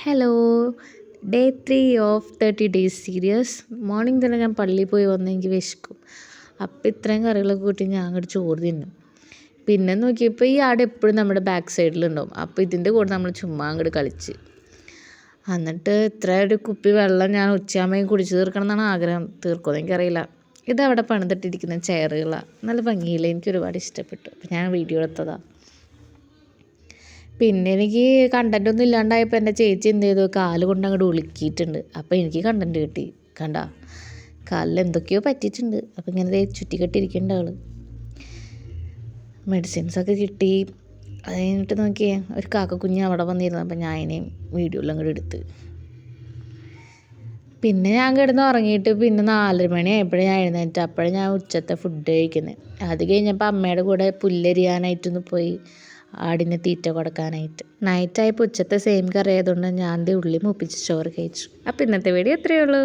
Hello, day 3 of 30 days series. Morning തന്നെ ഞാൻ പള്ളിയിൽ പോയി വന്ന് എനിക്ക് വിശക്കും. അപ്പം ഇത്രയും കറികളൊക്കെ കൂട്ടി ഞാൻ അങ്ങോട്ട് ചോറ് തിന്നും. പിന്നെ നോക്കിയപ്പോൾ ഈ ആട് എപ്പോഴും നമ്മുടെ ബാക്ക് സൈഡിലുണ്ടാവും. അപ്പോൾ ഇതിൻ്റെ കൂടെ നമ്മൾ ചുമ്മാ അങ്ങോട്ട് കളിച്ച്. എന്നിട്ട് ഇത്ര ഒരു കുപ്പി വെള്ളം ഞാൻ ഉച്ചയാകുമ്പോൾ കുടിച്ച് തീർക്കണം എന്നാണ് ആഗ്രഹം. തീർക്കുമെന്ന് എനിക്കറിയില്ല. ഇതവിടെ പണിതിട്ടിരിക്കുന്ന ചെയറുകളാണ്. നല്ല ഭംഗിയില്ല, എനിക്ക് ഒരുപാട് ഇഷ്ടപ്പെട്ടു. അപ്പം ഞാൻ വീഡിയോ എടുത്തതാണ്. പിന്നെ എനിക്ക് കണ്ടൻ്റ് ഒന്നും ഇല്ലാണ്ടായപ്പോൾ എൻ്റെ ചേച്ചി എന്ത് ചെയ്തു, കാല് കൊണ്ട് അങ്ങോട്ട് ഉളുക്കിയിട്ടുണ്ട്. അപ്പോൾ എനിക്ക് കണ്ടൻറ്റ് കിട്ടി. കണ്ട, കാലിൽ എന്തൊക്കെയോ പറ്റിയിട്ടുണ്ട്. അപ്പോൾ ഇങ്ങനെ ചുറ്റിക്കെട്ടിരിക്കേണ്ട ആൾ. മെഡിസിൻസൊക്കെ കിട്ടി. അത് കഴിഞ്ഞിട്ട് നോക്കിയേ, ഒരു കാക്കക്കുഞ്ഞ് അവിടെ വന്നിരുന്നു. അപ്പോൾ ഞാൻ അതിനെയും വീഡിയോയിൽ അങ്ങോട്ട് എടുത്ത്. പിന്നെ ഞാൻ കിടന്ന് ഉറങ്ങിയിട്ട് പിന്നെ 4 മണിയായപ്പോഴേ ഞാൻ എഴുന്നേറ്റ്. അപ്പോഴേ ഞാൻ ഉച്ചത്തെ ഫുഡ് കഴിക്കുന്നത്. അത് കഴിഞ്ഞപ്പോൾ അമ്മയുടെ കൂടെ പുല്ലരിയാനായിട്ടൊന്ന് പോയി, ആടിന് തീറ്റ കൊടുക്കാനായിട്ട്. നൈറ്റായപ്പോൾ ഉച്ചത്തെ സെയിം കറി ആയതുകൊണ്ട് ഞാൻ ഉള്ളി മൂപ്പിച്ച് ചോറ് കഴിച്ചു. അപ്പോൾ ഇന്നത്തെ വീഡിയോ ഇത്രയേ ഉള്ളൂ.